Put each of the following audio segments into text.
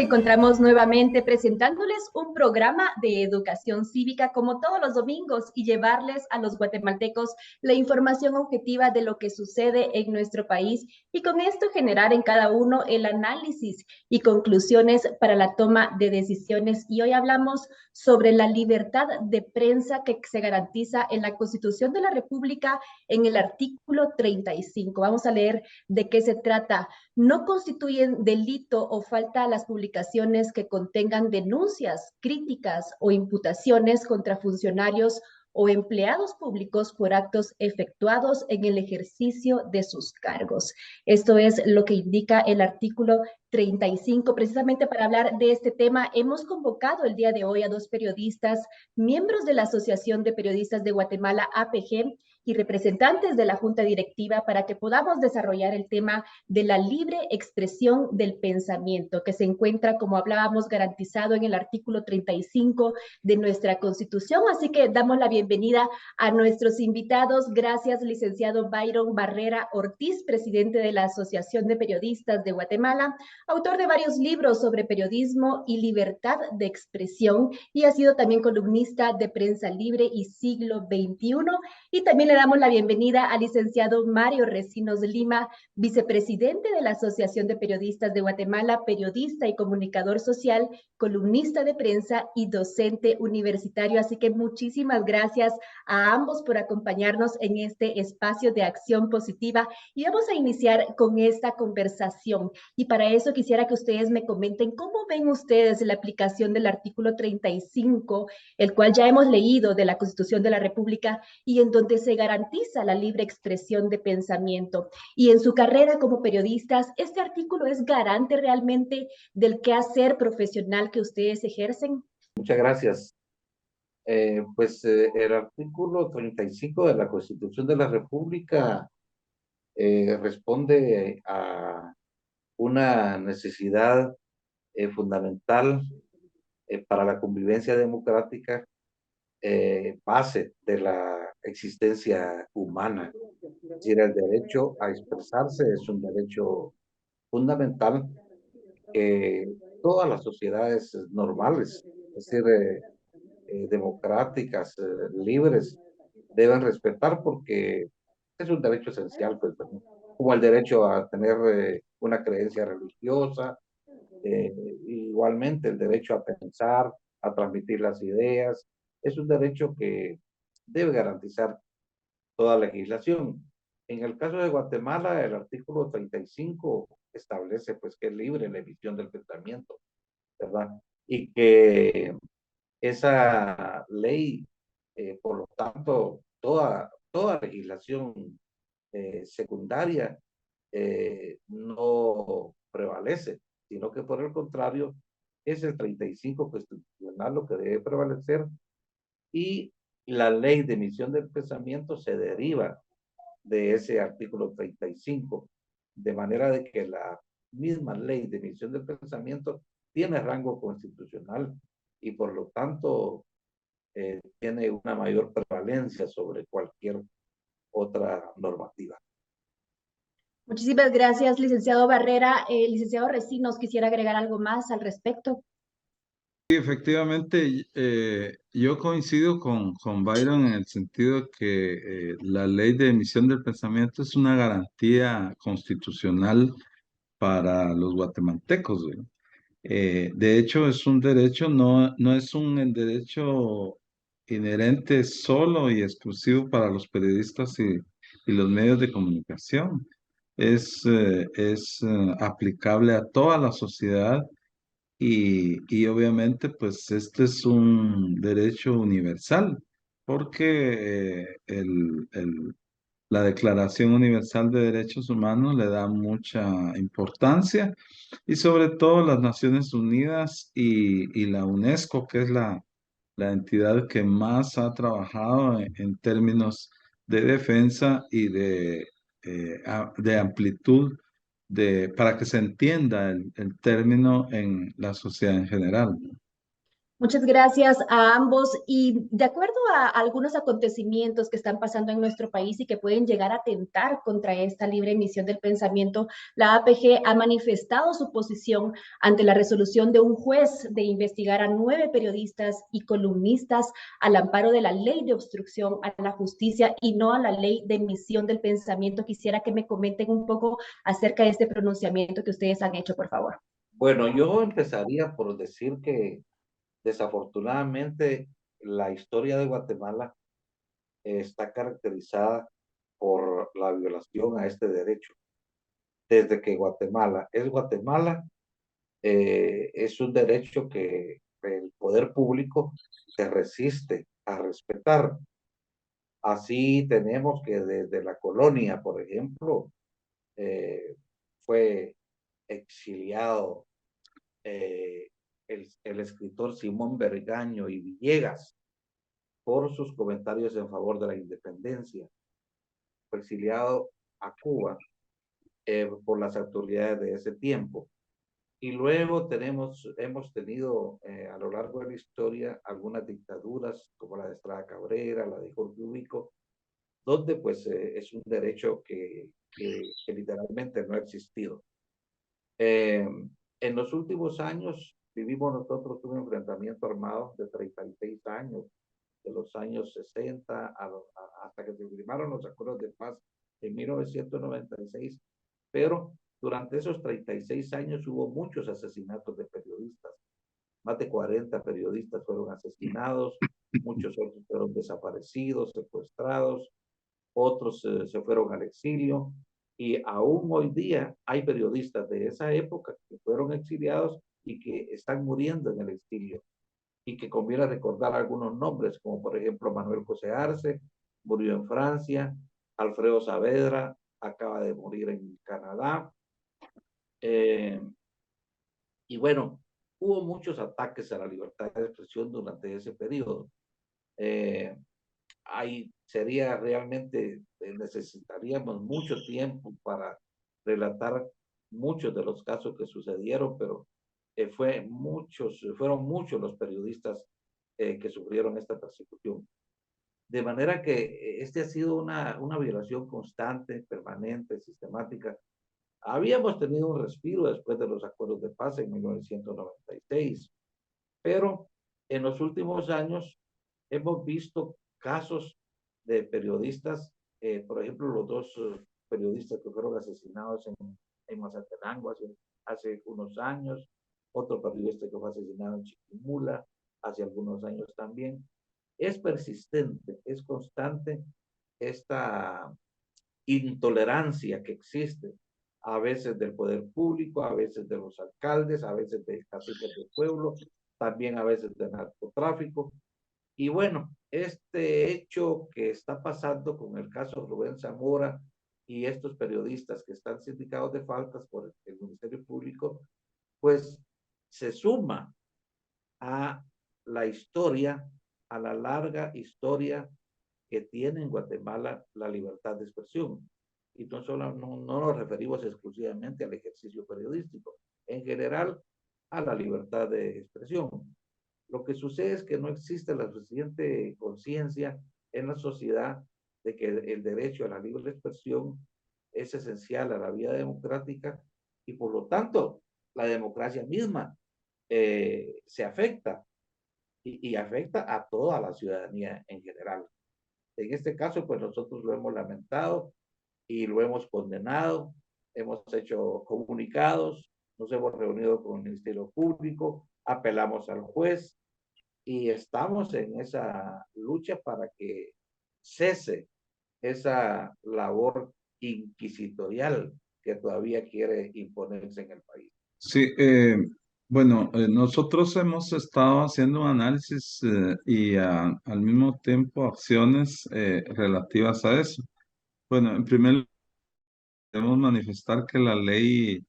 encontramos nuevamente presentándoles un programa de educación cívica como todos los domingos y llevarles a los guatemaltecos la información objetiva de lo que sucede en nuestro país y con esto generar en cada uno el análisis y conclusiones para la toma de decisiones. Y hoy hablamos sobre la libertad de prensa que se garantiza en la Constitución de la República en el artículo 35. Vamos a leer de qué se trata. No constituyen delito o falta las publicaciones que contengan denuncias, críticas o imputaciones contra funcionarios o empleados públicos por actos efectuados en el ejercicio de sus cargos. Esto es lo que indica el artículo 35. Precisamente para hablar de este tema, hemos convocado el día de hoy a dos periodistas, miembros de la Asociación de Periodistas de Guatemala, APG, y representantes de la Junta Directiva para que podamos desarrollar el tema de la libre expresión del pensamiento, que se encuentra, como hablábamos, garantizado en el artículo 35 de nuestra Constitución. Así que damos la bienvenida a nuestros invitados. Gracias, licenciado Byron Barrera Ortiz, presidente de la Asociación de Periodistas de Guatemala, autor de varios libros sobre periodismo y libertad de expresión, y ha sido también columnista de Prensa Libre y Siglo XXI. Y también le damos la bienvenida al licenciado Mario Recinos Lima, vicepresidente de la Asociación de Periodistas de Guatemala, periodista y comunicador social, columnista de prensa y docente universitario. Así que muchísimas gracias a ambos por acompañarnos en este espacio de acción positiva y vamos a iniciar con esta conversación. Y para eso quisiera que ustedes me comenten cómo ven ustedes la aplicación del artículo 35, el cual ya hemos leído de la Constitución de la República y en donde se garantiza la libre expresión de pensamiento. Y en su carrera como periodistas, ¿este artículo es garante realmente del quehacer profesional que ustedes ejercen? Muchas gracias. El artículo 35 de la Constitución de la República responde a una necesidad fundamental para la convivencia democrática, base de la existencia humana. Es decir, el derecho a expresarse es un derecho fundamental que todas las sociedades normales, es decir, democráticas, libres, deben respetar porque es un derecho esencial, pues, ¿verdad? Como el derecho a tener una creencia religiosa, igualmente el derecho a pensar, a transmitir las ideas, es un derecho que debe garantizar toda legislación. En el caso de Guatemala, el artículo 35 establece pues que es libre la emisión del pensamiento, ¿verdad? Y que esa ley, por lo tanto, toda legislación secundaria no prevalece, sino que por el contrario, es el 35 constitucional lo que debe prevalecer y la ley de emisión del pensamiento se deriva de ese artículo 35, de manera de que la misma ley de emisión del pensamiento tiene rango constitucional y por lo tanto tiene una mayor prevalencia sobre cualquier otra normativa. Muchísimas gracias, licenciado Barrera. Licenciado Recinos, quisiera agregar algo más al respecto. Sí, efectivamente, yo coincido con Byron en el sentido de que la ley de emisión del pensamiento es una garantía constitucional para los guatemaltecos, ¿verdad? De hecho, es un derecho, no es un derecho inherente solo y exclusivo para los periodistas y los medios de comunicación. Es aplicable a toda la sociedad y obviamente, pues este es un derecho universal, porque la Declaración Universal de Derechos Humanos le da mucha importancia y sobre todo las Naciones Unidas y la UNESCO, que es la entidad que más ha trabajado en términos de defensa y de amplitud para que se entienda el término en la sociedad en general, ¿no? Muchas gracias a ambos y de acuerdo a algunos acontecimientos que están pasando en nuestro país y que pueden llegar a atentar contra esta libre emisión del pensamiento, la APG ha manifestado su posición ante la resolución de un juez de investigar a 9 periodistas y columnistas al amparo de la ley de obstrucción a la justicia y no a la ley de emisión del pensamiento. Quisiera que me comenten un poco acerca de este pronunciamiento que ustedes han hecho, por favor. Bueno, yo empezaría por decir que desafortunadamente la historia de Guatemala está caracterizada por la violación a este derecho. Desde que Guatemala es Guatemala, es un derecho que el poder público se resiste a respetar. Así tenemos que desde la colonia, por ejemplo, fue exiliado el escritor Simón Bergaño y Villegas por sus comentarios en favor de la independencia. Fue exiliado a Cuba por las autoridades de ese tiempo. Y luego hemos tenido a lo largo de la historia algunas dictaduras como la de Estrada Cabrera, la de Jorge Ubico, donde pues es un derecho que literalmente no ha existido. En los últimos años vivimos nosotros un enfrentamiento armado de 36 años, de los años 60 hasta que se firmaron los acuerdos de paz en 1996, pero durante esos 36 años hubo muchos asesinatos de periodistas. Más de 40 periodistas fueron asesinados, muchos otros fueron desaparecidos, secuestrados, otros se fueron al exilio y aún hoy día hay periodistas de esa época que fueron exiliados y que están muriendo en el exilio y que conviene recordar algunos nombres, como por ejemplo Manuel José Arce, murió en Francia, Alfredo Saavedra acaba de morir en Canadá, eh, y bueno, hubo muchos ataques a la libertad de expresión durante ese periodo. Eh, sería realmente, necesitaríamos mucho tiempo para relatar muchos de los casos que sucedieron, pero fueron muchos los periodistas que sufrieron esta persecución. De manera que este ha sido una violación constante, permanente, sistemática. Habíamos tenido un respiro después de los acuerdos de paz en 1996, pero en los últimos años hemos visto casos de periodistas, por ejemplo, los dos periodistas que fueron asesinados en Mazatenango hace unos años, otro periodista que fue asesinado en Chiquimula hace algunos años también. Es persistente, es constante esta intolerancia que existe, a veces del poder público, a veces de los alcaldes, a veces de caciques del pueblo, también a veces de narcotráfico. Y bueno, este hecho que está pasando con el caso Rubén Zamora y estos periodistas que están sindicados de faltas por el Ministerio Público, pues se suma a la historia, a la larga historia que tiene en Guatemala la libertad de expresión. Y no nos referimos exclusivamente al ejercicio periodístico, en general a la libertad de expresión. Lo que sucede es que no existe la suficiente conciencia en la sociedad de que el derecho a la libre expresión es esencial a la vida democrática y por lo tanto la democracia misma se afecta y afecta a toda la ciudadanía en general. En este caso, pues nosotros lo hemos lamentado y lo hemos condenado, hemos hecho comunicados, nos hemos reunido con el Ministerio Público, apelamos al juez y estamos en esa lucha para que cese esa labor inquisitorial que todavía quiere imponerse en el país. Sí, bueno, nosotros hemos estado haciendo un análisis y al mismo tiempo acciones relativas a eso. Bueno, en primer lugar, debemos manifestar que la ley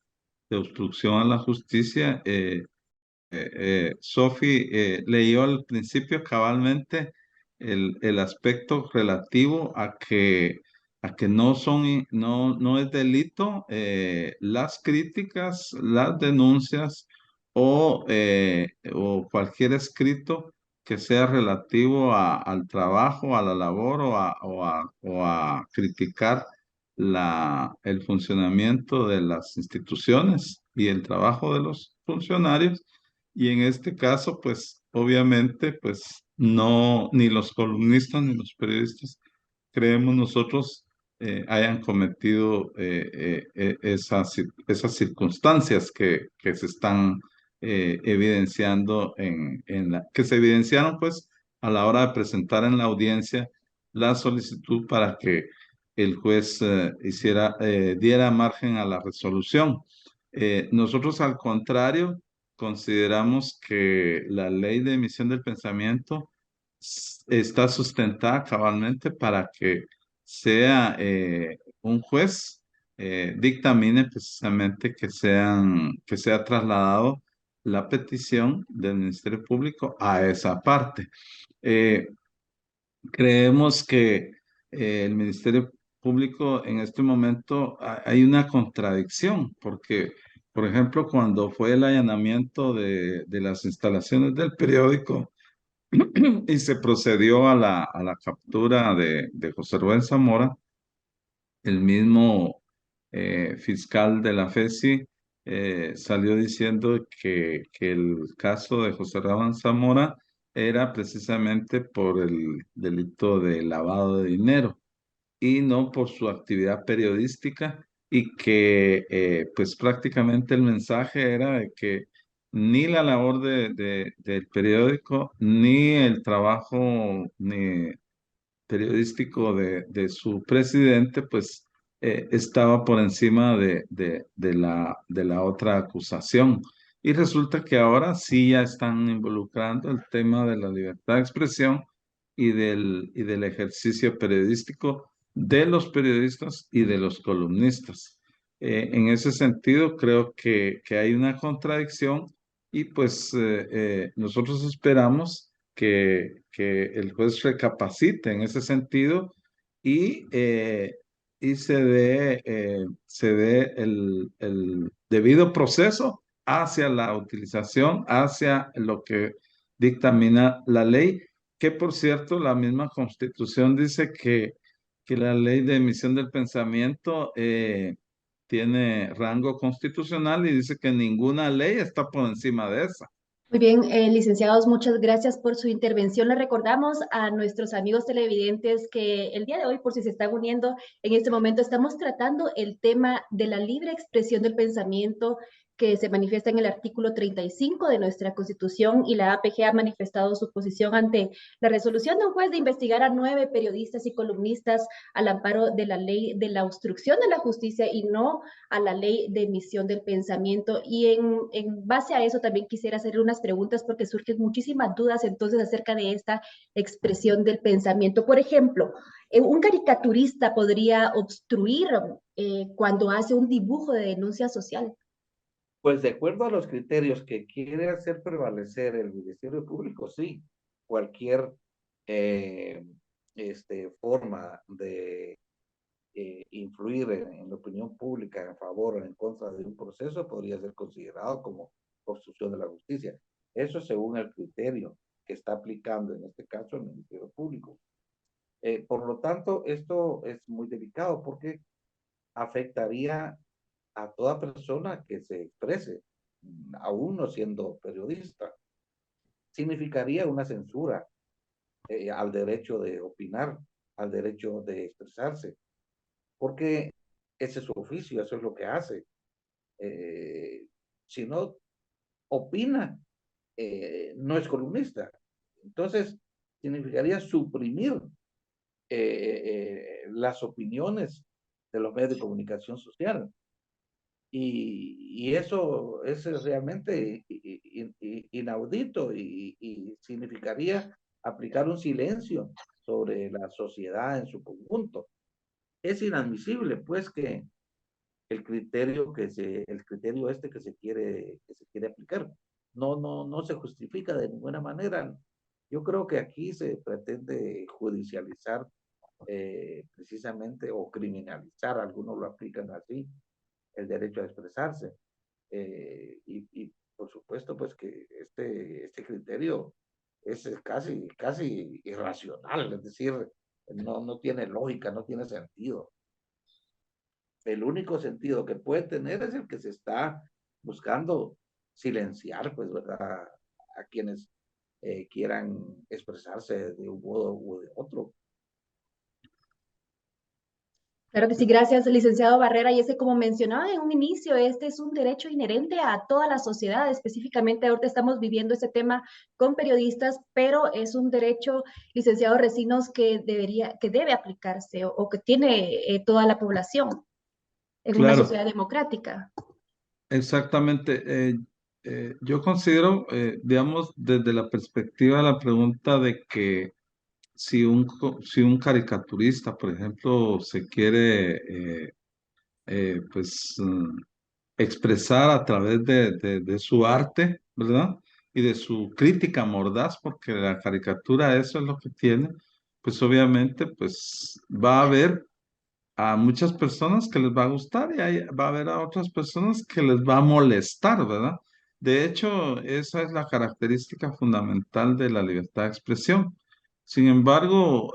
de obstrucción a la justicia, Sophie leyó al principio cabalmente el aspecto relativo a que no son, no es delito las críticas, las denuncias o cualquier escrito que sea relativo al trabajo, a la labor o a criticar el funcionamiento de las instituciones y el trabajo de los funcionarios. Y en este caso, pues obviamente, pues no, ni los columnistas ni los periodistas creemos nosotros hayan cometido esas circunstancias que se están evidenciando que se evidenciaron pues a la hora de presentar en la audiencia la solicitud para que el juez diera margen a la resolución. Nosotros al contrario consideramos que la ley de emisión del pensamiento está sustentada cabalmente para que sea un juez dictamine precisamente que sea trasladado la petición del Ministerio Público a esa parte. Eh, Creemos que el Ministerio Público en este momento hay una contradicción, porque, por ejemplo, cuando fue el allanamiento de las instalaciones del periódico, y se procedió a la captura de José Rubén Zamora, el mismo fiscal de la FESI salió diciendo que el caso de José Rubén Zamora era precisamente por el delito de lavado de dinero y no por su actividad periodística y que pues prácticamente el mensaje era de que ni la labor del periódico ni el trabajo periodístico de su presidente pues estaba por encima de la otra acusación. Y resulta que ahora sí ya están involucrando el tema de la libertad de expresión y del ejercicio periodístico de los periodistas y de los columnistas. En ese sentido, creo que hay una contradicción y pues nosotros esperamos que el juez recapacite en ese sentido y, y se dé el debido proceso hacia la utilización, hacia lo que dictamina la ley, que por cierto, la misma Constitución dice que la ley de emisión del pensamiento tiene rango constitucional y dice que ninguna ley está por encima de esa. Muy bien, licenciados, muchas gracias por su intervención. Le recordamos a nuestros amigos televidentes que el día de hoy, por si se están uniendo, en este momento estamos tratando el tema de la libre expresión del pensamiento que se manifiesta en el artículo 35 de nuestra Constitución, y la APG ha manifestado su posición ante la resolución de un juez de investigar a 9 periodistas y columnistas al amparo de la ley de la obstrucción de la justicia y no a la ley de emisión del pensamiento. Y en base a eso también quisiera hacerle unas preguntas porque surgen muchísimas dudas entonces acerca de esta expresión del pensamiento. Por ejemplo, un caricaturista podría obstruir cuando hace un dibujo de denuncia social. Pues de acuerdo a los criterios que quiere hacer prevalecer el Ministerio Público, sí, cualquier eh, forma de influir en la opinión pública en favor o en contra de un proceso podría ser considerado como obstrucción de la justicia. Eso según el criterio que está aplicando en este caso el Ministerio Público. Por lo tanto, esto es muy delicado porque afectaría a toda persona que se exprese, aún no siendo periodista. Significaría una censura al derecho de opinar, al derecho de expresarse, porque ese es su oficio, eso es lo que hace. Eh, si no opina, no es columnista. Entonces, significaría suprimir las opiniones de los medios de comunicación social. Y eso es realmente inaudito y significaría aplicar un silencio sobre la sociedad en su conjunto. Es inadmisible, pues, que el criterio que se quiere aplicar no se justifica de ninguna manera. Yo creo que aquí se pretende judicializar precisamente o criminalizar, algunos lo aplican así, el derecho a expresarse. Y por supuesto, pues que este criterio es casi irracional, es decir, no tiene lógica, no tiene sentido. El único sentido que puede tener es el que se está buscando silenciar, pues, ¿verdad? A quienes quieran expresarse de un modo u de otro. Claro que sí, gracias, licenciado Barrera. Y ese, como mencionaba en un inicio, este es un derecho inherente a toda la sociedad. Específicamente, ahorita estamos viviendo este tema con periodistas, pero es un derecho, licenciado Recinos, que debe aplicarse o que tiene toda la población en una Claro, sociedad democrática. exactamente. Yo considero, digamos, desde la perspectiva de la pregunta de que si un caricaturista, por ejemplo, se quiere, pues, expresar a través de su arte, ¿verdad? Y de su crítica mordaz, porque la caricatura eso es lo que tiene, pues obviamente, pues va a haber a muchas personas que les va a gustar y va a haber a otras personas que les va a molestar, ¿verdad? De hecho, esa es la característica fundamental de la libertad de expresión. Sin embargo,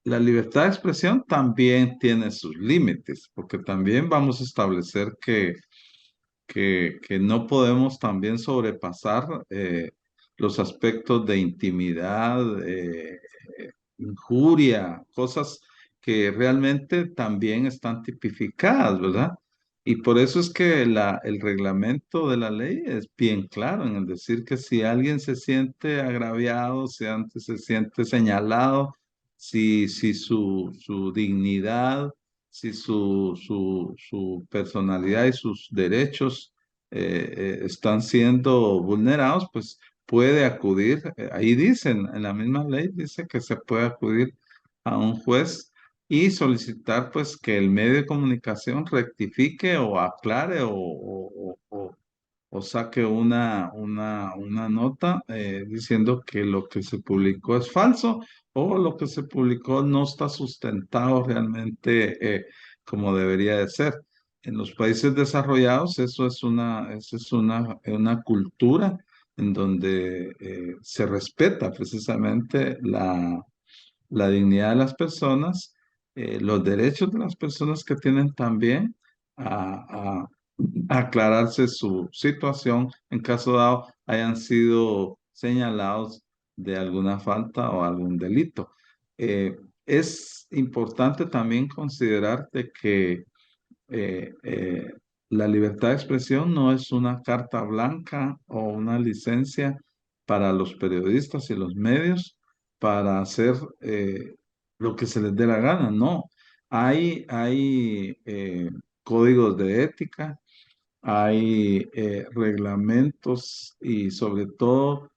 la libertad de expresión también tiene sus límites, porque también vamos a establecer que no podemos también sobrepasar los aspectos de intimidad, injuria, cosas que realmente también están tipificadas, ¿verdad? Y por eso es que el reglamento de la ley es bien claro en el decir que si alguien se siente agraviado, si antes se siente señalado, si su dignidad, si su personalidad y sus derechos están siendo vulnerados, pues puede acudir, ahí dicen, en la misma ley dice que se puede acudir a un juez y solicitar pues que el medio de comunicación rectifique o aclare o saque una nota diciendo que lo que se publicó es falso o lo que se publicó no está sustentado realmente como debería de ser. En los países desarrollados eso es una cultura en donde se respeta precisamente la dignidad de las personas, los derechos de las personas que tienen también a, aclararse su situación en caso dado hayan sido señalados de alguna falta o algún delito. Es importante también considerar de que eh, eh, la libertad de expresión no es una carta blanca o una licencia para los periodistas y los medios para hacer lo que se les dé la gana, no. Hay códigos de ética, hay reglamentos y sobre todo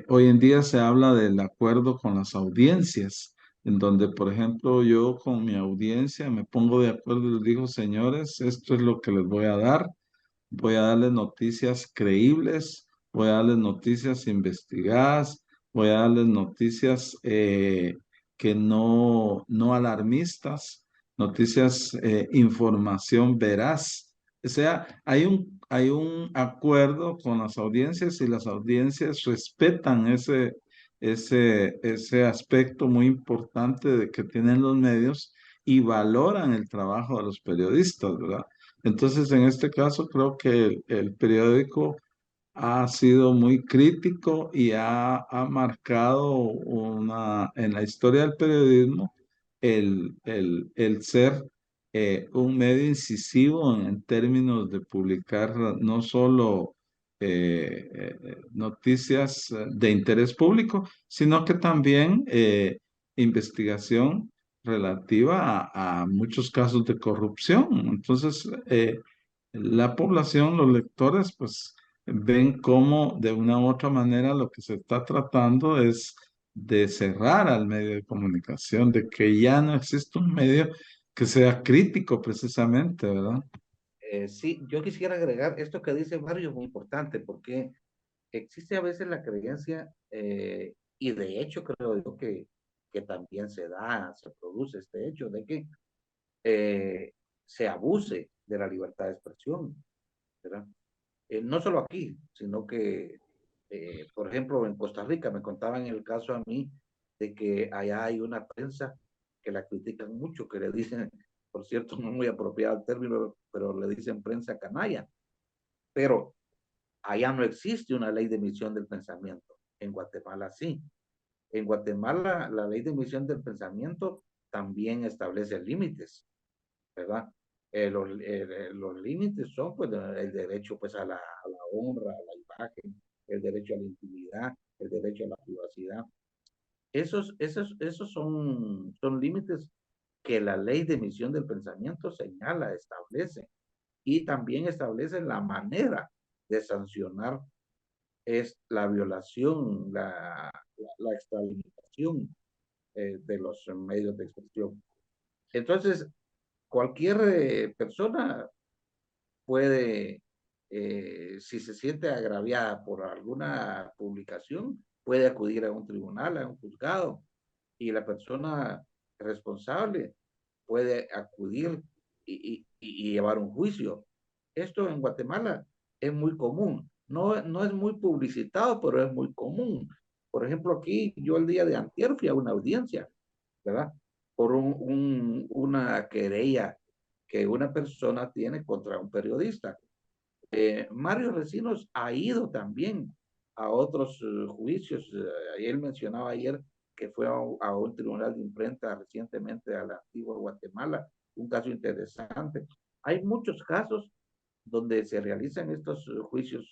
hoy en día se habla del acuerdo con las audiencias, en donde, por ejemplo, yo con mi audiencia me pongo de acuerdo y les digo, señores, esto es lo que les voy a dar. Voy a darles noticias creíbles, voy a darles noticias investigadas, voy a darles noticias que no alarmistas, noticias, información veraz. O sea, hay un acuerdo con las audiencias y las audiencias respetan ese aspecto muy importante de que tienen los medios y valoran el trabajo de los periodistas, ¿verdad? Entonces, en este caso, creo que el periódico ha sido muy crítico y ha marcado en la historia del periodismo el ser un medio incisivo en términos de publicar no solo noticias de interés público, sino que también investigación relativa a muchos casos de corrupción. Entonces, la población, los lectores, pues ven cómo de una u otra manera lo que se está tratando es de cerrar al medio de comunicación, de que ya no existe un medio que sea crítico precisamente, ¿verdad? Sí, yo quisiera agregar esto que dice Mario, es muy importante, porque existe a veces la creencia, y de hecho creo yo que también se produce este hecho de que se abuse de la libertad de expresión, ¿verdad? no solo aquí, sino que, por ejemplo, en Costa Rica me contaban el caso a mí de que allá hay una prensa que la critican mucho, que le dicen, por cierto, no muy apropiado el término, pero le dicen prensa canalla. Pero allá no existe una ley de emisión del pensamiento. En Guatemala sí. En Guatemala la ley de emisión del pensamiento también establece límites, ¿verdad? Los límites son pues el derecho pues a la honra, a la imagen, el derecho a la intimidad, el derecho a la privacidad. Esos son límites que la ley de emisión del pensamiento señala, establece, y también establece la manera de sancionar es la violación, la extralimitación de los medios de expresión. Entonces, cualquier persona puede, si se siente agraviada por alguna publicación, puede acudir a un tribunal, a un juzgado, y la persona responsable puede acudir y llevar un juicio. Esto en Guatemala es muy común. No es muy publicitado, pero es muy común. Por ejemplo, aquí yo el día de antier fui a una audiencia, ¿verdad? Por una querella que una persona tiene contra un periodista. Mario Recinos ha ido también a otros juicios. Él mencionaba ayer que fue a un tribunal de imprenta recientemente a la antigua Guatemala, un caso interesante. Hay muchos casos donde se realizan estos juicios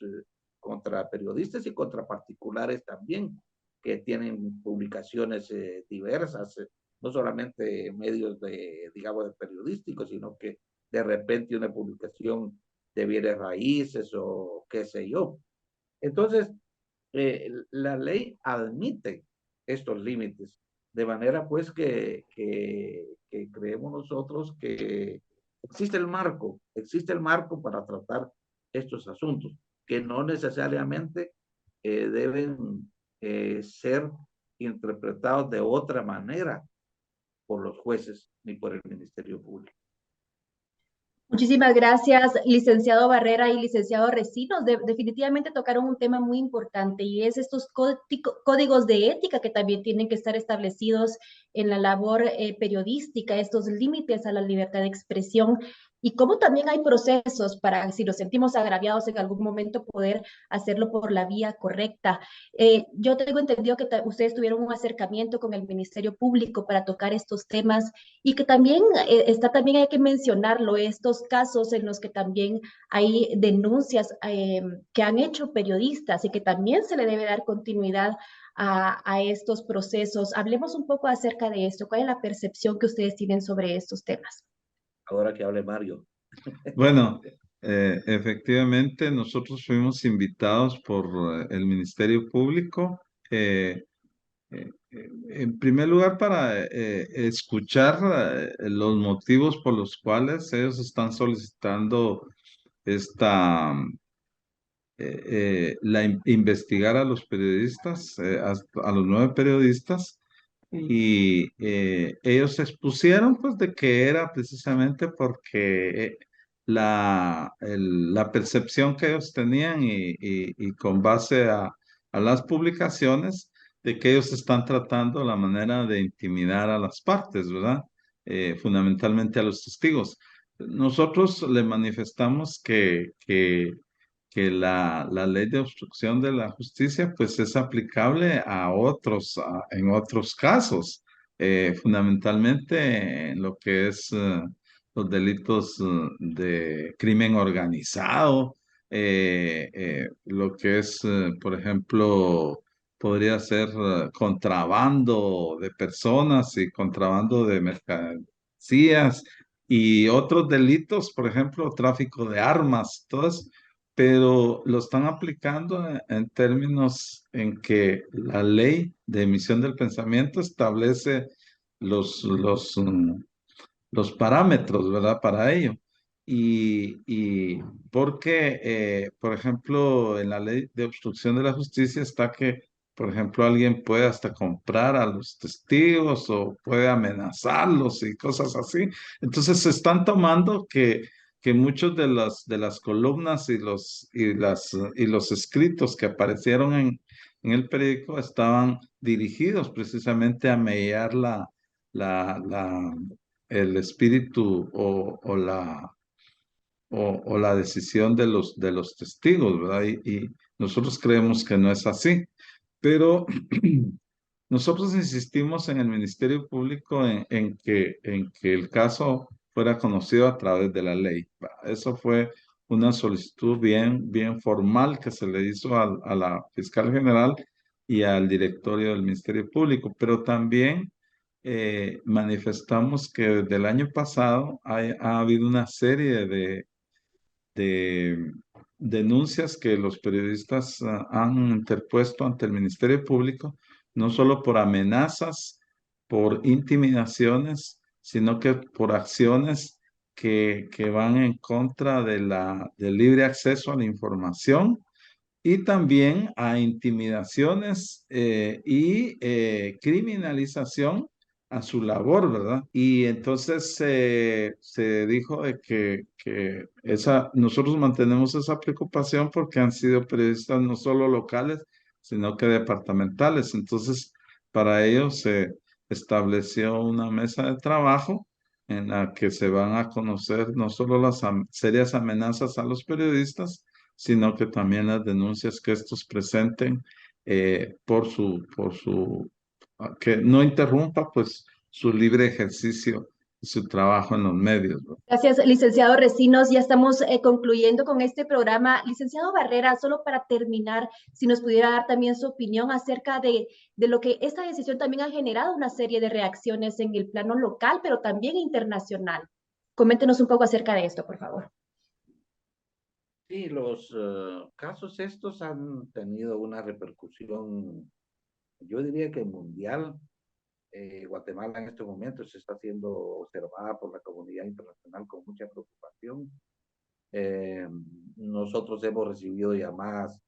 contra periodistas y contra particulares también, que tienen publicaciones diversas, no solamente medios de, digamos, de periodísticos, sino que de repente una publicación de bienes raíces o qué sé yo. Entonces, la ley admite estos límites, de manera pues que creemos nosotros que existe el marco para tratar estos asuntos, que no necesariamente deben ser interpretados de otra manera por los jueces ni por el Ministerio Público. Muchísimas gracias, licenciado Barrera y licenciado Recinos. Definitivamente tocaron un tema muy importante y es estos códigos de ética que también tienen que estar establecidos en la labor periodística, estos límites a la libertad de expresión y cómo también hay procesos para, si nos sentimos agraviados en algún momento, poder hacerlo por la vía correcta. Yo tengo entendido que ustedes tuvieron un acercamiento con el Ministerio Público para tocar estos temas y que también también hay que mencionarlo, estos casos en los que también hay denuncias que han hecho periodistas y que también se le debe dar continuidad a estos procesos. Hablemos un poco acerca de esto. ¿Cuál es la percepción que ustedes tienen sobre estos temas? Ahora que hable Mario. Bueno, efectivamente, nosotros fuimos invitados por el Ministerio Público, en primer lugar para escuchar los motivos por los cuales ellos están solicitando esta, investigar a los periodistas, a los 9 periodistas, y ellos expusieron pues de que era precisamente porque la percepción que ellos tenían y con base a las publicaciones de que ellos están tratando la manera de intimidar a las partes, ¿verdad? Fundamentalmente a los testigos. Nosotros le manifestamos que la ley de obstrucción de la justicia pues es aplicable a otros, en otros casos, fundamentalmente en lo que es los delitos de crimen organizado, lo que es, por ejemplo, podría ser contrabando de personas y contrabando de mercancías y otros delitos, por ejemplo, tráfico de armas, todas, pero lo están aplicando en términos en que la ley de emisión del pensamiento establece los, los, mm, los parámetros, ¿verdad? Para ello. Y porque, por ejemplo, en la ley de obstrucción de la justicia está que, por ejemplo, alguien puede hasta comprar a los testigos o puede amenazarlos y cosas así. Entonces se están tomando que que muchos de las columnas y los escritos que aparecieron en el periódico estaban dirigidos precisamente a mellar la, la, el espíritu o la decisión de los testigos, ¿verdad? Y nosotros creemos que no es así, pero nosotros insistimos en el Ministerio Público en que el caso fuera conocido a través de la ley. Eso fue una solicitud bien formal que se le hizo a la fiscal general y al directorio del Ministerio Público, pero también manifestamos que desde el año pasado ha habido una serie de denuncias que los periodistas han interpuesto ante el Ministerio Público, no solo por amenazas, por intimidaciones, sino que por acciones que van en contra de del libre acceso a la información y también a intimidaciones y criminalización a su labor, ¿verdad? Y entonces se dijo de que nosotros mantenemos esa preocupación porque han sido periodistas no solo locales, sino que departamentales. Entonces, para ello se estableció una mesa de trabajo en la que se van a conocer no solo las serias amenazas a los periodistas, sino que también las denuncias que estos presenten que no interrumpa pues su libre ejercicio y su trabajo en los medios, ¿no? Gracias, licenciado Recinos. Ya estamos concluyendo con este programa. Licenciado Barrera, solo para terminar, si nos pudiera dar también su opinión acerca de lo que esta decisión también ha generado una serie de reacciones en el plano local, pero también internacional. Coméntenos un poco acerca de esto, por favor. Sí, los casos estos han tenido una repercusión, yo diría que mundial. Guatemala en este momento se está siendo observada por la comunidad internacional con mucha preocupación. Nosotros hemos recibido llamadas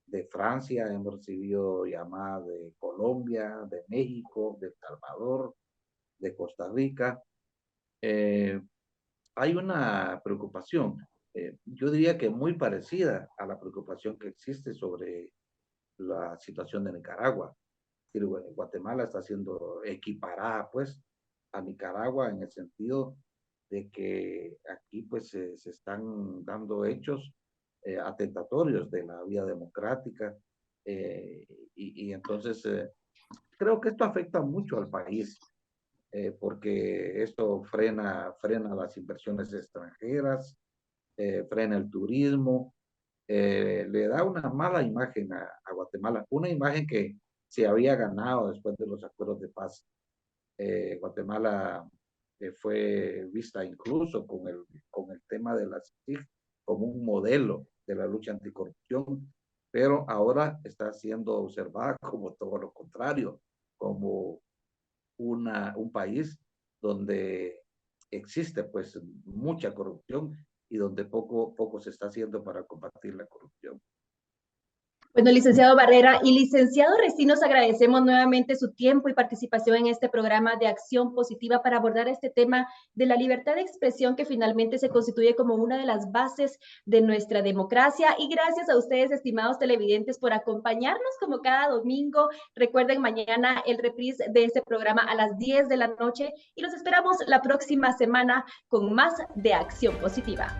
de Francia, hemos recibido llamadas de Colombia, de México, de El Salvador, de Costa Rica. Hay una preocupación, yo diría que muy parecida a la preocupación que existe sobre la situación de Nicaragua. Guatemala está siendo equiparada pues a Nicaragua en el sentido de que aquí pues se están dando hechos atentatorios de la vía democrática y entonces creo que esto afecta mucho al país porque esto frena las inversiones extranjeras, frena el turismo, le da una mala imagen a Guatemala, una imagen que se había ganado después de los acuerdos de paz. Guatemala fue vista incluso con el tema de las TIC como un modelo de la lucha anticorrupción, pero ahora está siendo observada como todo lo contrario, como un país donde existe pues mucha corrupción y donde poco se está haciendo para combatir la corrupción. Bueno, licenciado Barrera y licenciado Recinos, agradecemos nuevamente su tiempo y participación en este programa de Acción Positiva para abordar este tema de la libertad de expresión que finalmente se constituye como una de las bases de nuestra democracia. Y gracias a ustedes, estimados televidentes, por acompañarnos como cada domingo. Recuerden mañana el reprise de este programa a las 10 de la noche y los esperamos la próxima semana con más de Acción Positiva.